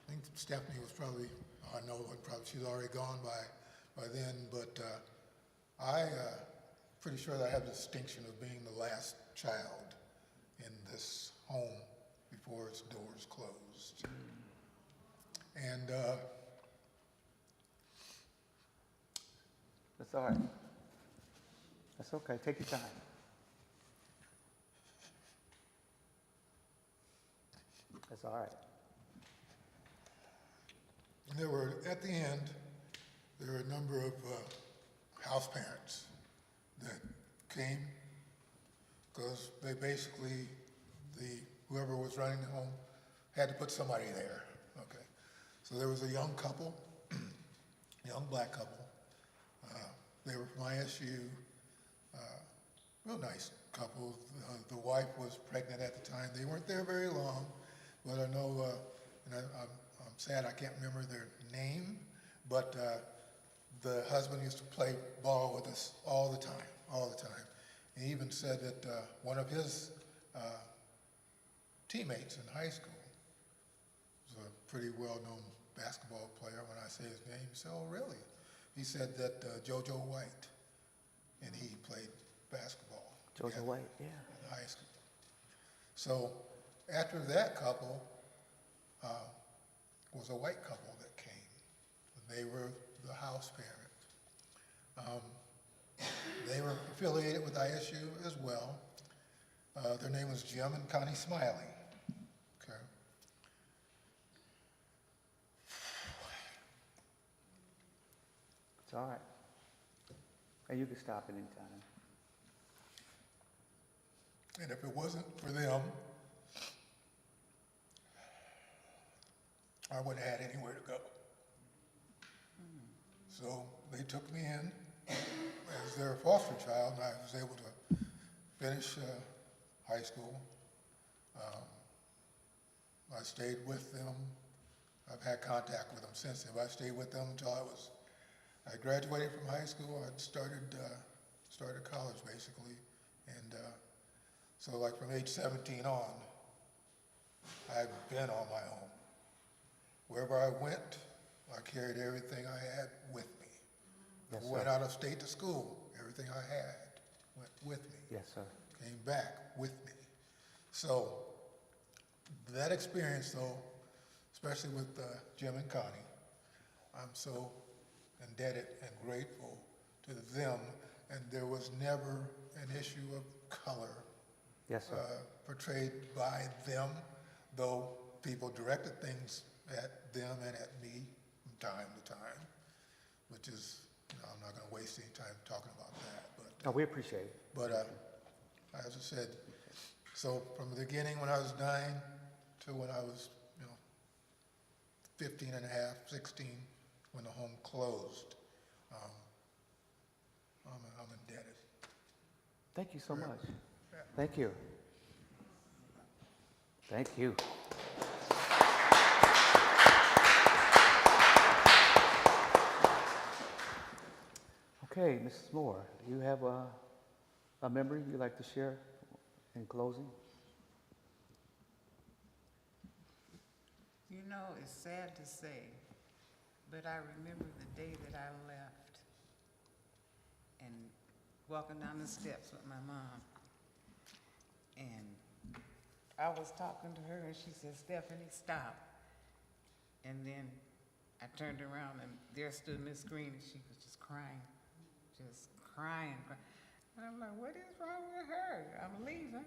think Stephanie was probably, I know, probably she's already gone by then, but I pretty sure that I have the distinction of being the last child in this home before its doors closed. And That's all right. That's okay. Take your time. That's all right. there were, at the end, there were a number of house parents that came because they basically, whoever was running the home had to put somebody there. Okay, so there was a young couple, young black couple. They were from ISU, real nice couple. The wife was pregnant at the time. They weren't there very long, but I know, and I'm sad I can't remember their name, but the husband used to play ball with us all the time. He even said that one of his teammates in high school was a pretty well-known basketball player. When I say his name, he said, "Oh, really?" He said that JoJo White, and he played basketball. JoJo White, yeah. In high school. So after that couple was a white couple that came. They were the house parent. They were affiliated with ISU as well. Their name was Jim and Connie Smiley. Okay. It's all right. And you can stop at any time. And if it wasn't for them, I wouldn't have had anywhere to go. So they took me in as their foster child, and I was able to finish high school. I stayed with them. I've had contact with them since then, but I stayed with them until I graduated from high school. I started college basically, and so like from age 17 on, I've been on my own. Wherever I went, I carried everything I had with me. Yes, Went sir. out of state to school, everything I had went with me. Yes, sir. Came back with me. So That experience, though, especially with Jim and Connie, I'm so indebted and grateful to them, and there was never an issue of color Yes, sir. portrayed by them, though people directed things at them and at me from time to time, which is, I'm not going to waste any time talking about that. But, No, we appreciate it. but as I said, so from the beginning when I was 9 to when I was, 15 and a half, 16, when the home closed, I'm indebted. Thank you so much. Thank you. Thank you. Okay, Mrs. Moore, do you have a memory you'd like to share in closing? You know, it's sad to say, but I remember the day that I left and walking down the steps with my mom. And I was talking to her and she said, "Stephanie, stop." And then I turned around and there stood Miss Green and she was just crying. And I'm like, what is wrong with her? I'm leaving.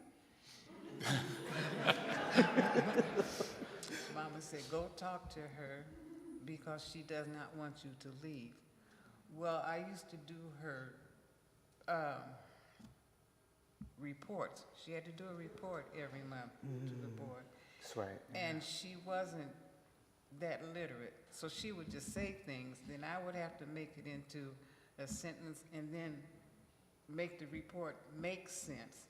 Mama said, go talk to her because she does not want you to leave. Well, I used to do her reports. She had to do a report every month to the board. That's right. And she wasn't that literate. So she would just say things, then I would have to make it into a sentence and then make the report make sense.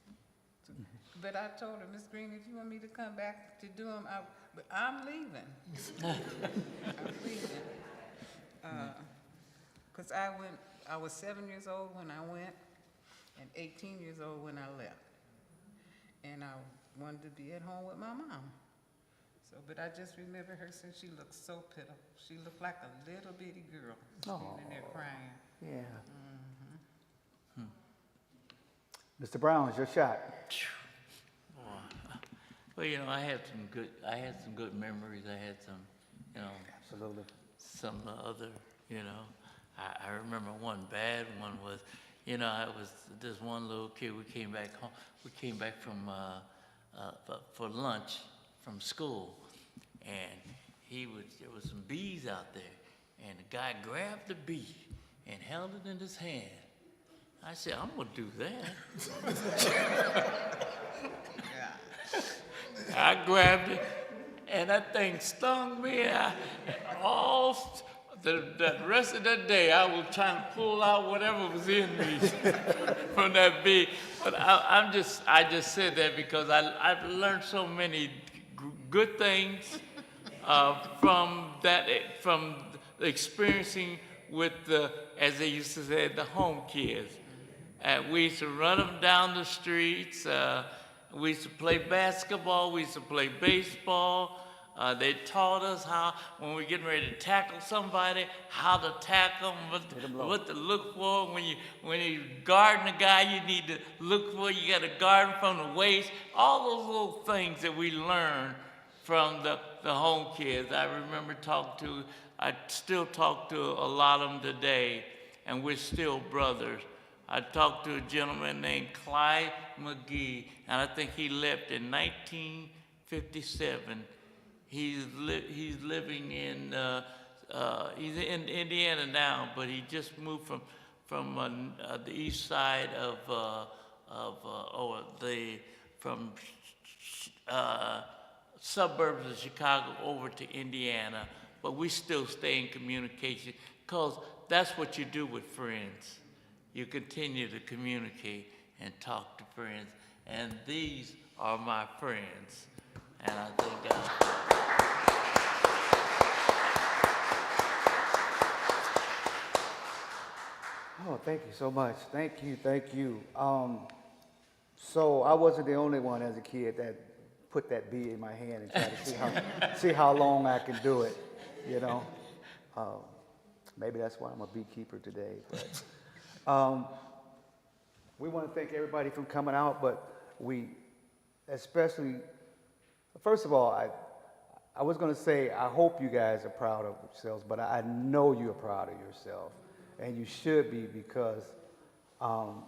But I told her, Miss Green, if you want me to come back to do them, but I'm leaving. I'm leaving. Because I was 7 years old when I went and 18 years old when I left. And I wanted to be at home with my mom. So, but I just remember her since she looked so pitiful. She looked like a little bitty girl standing there crying. Yeah. Mr. Brown, it's your shot. Well, I had some good memories. I had some, Absolutely. some other, I remember one bad one was, I was this one little kid. We came back home. We came back from for lunch from school, and there was some bees out there, and the guy grabbed the bee and held it in his hand. I said, I'm gonna do that. I grabbed it, and that thing stung me. The rest of that day, I was trying to pull out whatever was in me from that bee. But I just said that because I've learned so many good things from experiencing with as they used to say, the home kids. We used to run them down the streets. We used to play basketball. We used to play baseball. They taught us how, when we're getting ready to tackle somebody, how to tackle them, what to look for. When you guarding a guy, you need to look for, you got to guard him from the waist. All those little things that we learned from the home kids. I remember I still talk to a lot of them today, and we're still brothers. I talked to a gentleman named Clyde McGee, and I think he left in 1957. He's living in he's in Indiana now, but he just moved from the east side from suburbs of Chicago over to Indiana. But we still stay in communication because that's what you do with friends. You continue to communicate and talk to friends, and these are my friends. And I think Oh, thank you so much. Thank you. So I wasn't the only one as a kid that put that bee in my hand and tried to see how long I can do it, Maybe that's why I'm a beekeeper today. But we want to thank everybody for coming out, but we especially First of all, I was going to say, I hope you guys are proud of yourselves, but I know you're proud of yourself, and you should be because, wow,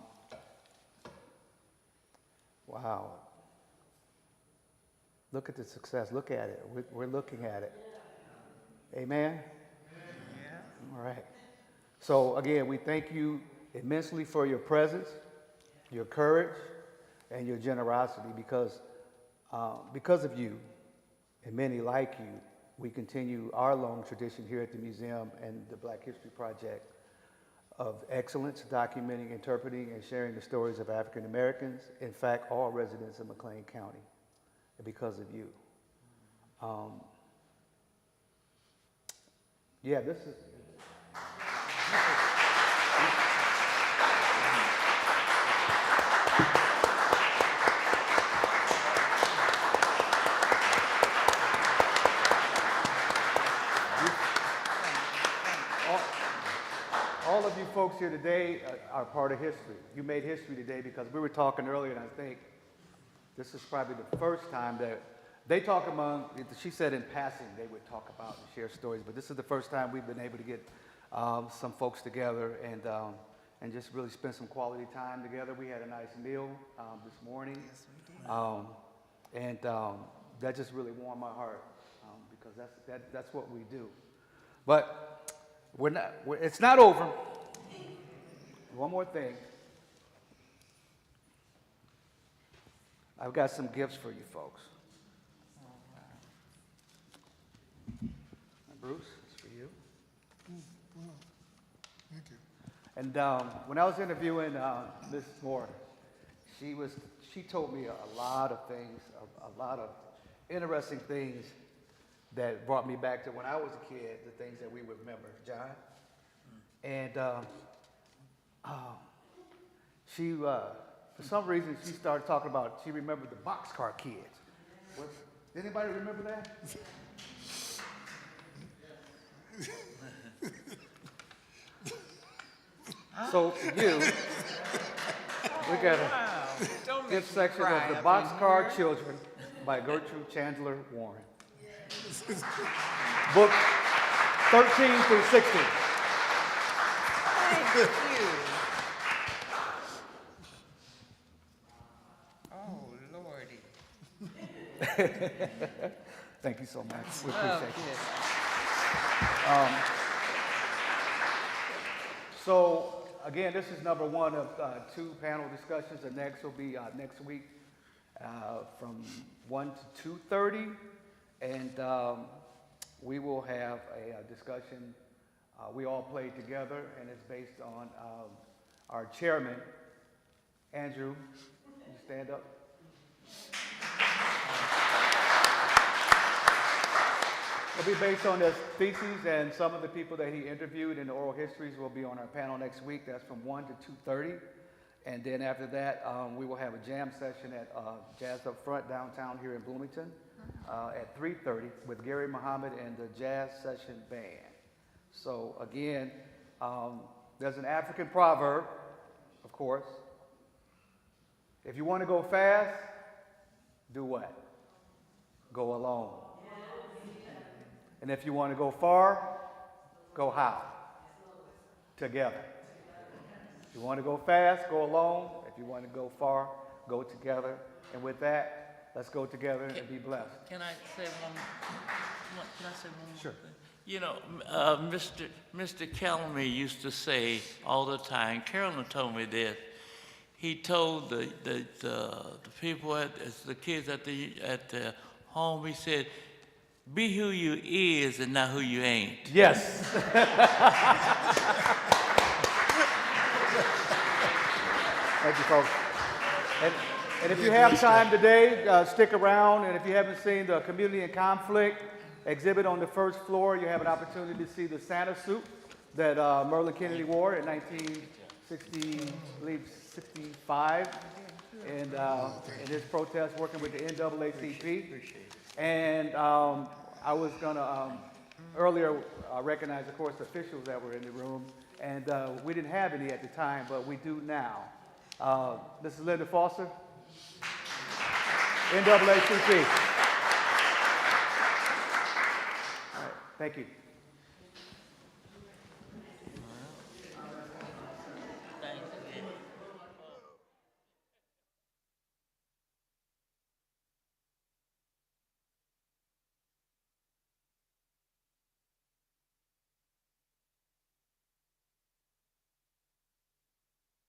look at the success. Look at it. We're looking at it. Amen? Yeah. All right. So, again, we thank you immensely for your presence, your courage, and your generosity because of you and many like you, we continue our long tradition here at the museum and the Black History Project of excellence, documenting, interpreting, and sharing the stories of African Americans, in fact, all residents of McLean County, and because of you. Yeah, this is... All of you folks here today are part of history. You made history today because we were talking earlier, and I think this is probably the first time that they talk among, she said in passing they would talk about and share stories, but this is the first time we've been able to get some folks together and just really spend some quality time together. We had a nice meal this morning. Yes, we did. That just really warmed my heart because that's what we do. But it's not over. One more thing. I've got some gifts for you folks. Bruce, it's for you. Wow. Thank you. And when I was interviewing Miss Moore, she told me a lot of things, a lot of interesting things that brought me back to when I was a kid, the things that we would remember, John. And she, for some reason, she started talking about, she remembered the boxcar kids. Did anybody remember that? So for you, we got a gift section of The Boxcar Children by Gertrude Chandler Warren. Book 13 through 16. Thank you. Oh, Lordy. Thank you so much. We appreciate it. So, again, this is number one of two panel discussions. The next will be next week from 1 to 2:30. And we will have a discussion. We all played together, and it's based on our chairman, Andrew. Can you stand up? It'll be based on his theses, and some of the people that he interviewed in the oral histories will be on our panel next week. That's from 1 to 2:30. And then after that, we will have a jam session at Jazz Up Front downtown here in Bloomington at 3:30 with Gary Muhammad and the Jazz Session Band. So again, there's an African proverb, of course. If you want to go fast, do what? Go alone. And if you want to go far, go how? Together. If you want to go fast, go alone. If you want to go far, go together. And with that, let's go together and be blessed. Can I say one more Sure. thing? You know, Mr. Kellerman used to say all the time, Carolyn told me this, he told the people, the kids at the home, he said, be who you is and not who you ain't. Yes. Thank you, folks. And if you have time today, stick around. And if you haven't seen the Community in Conflict exhibit on the first floor, you have an opportunity to see the Santa suit that Merlin Kennedy wore in 1965, and in his protest working with the NAACP. And I was going to earlier recognize, of course, the officials that were in the room, and we didn't have any at the time, but we do now. This is Linda Foster, NAACP. Thank you.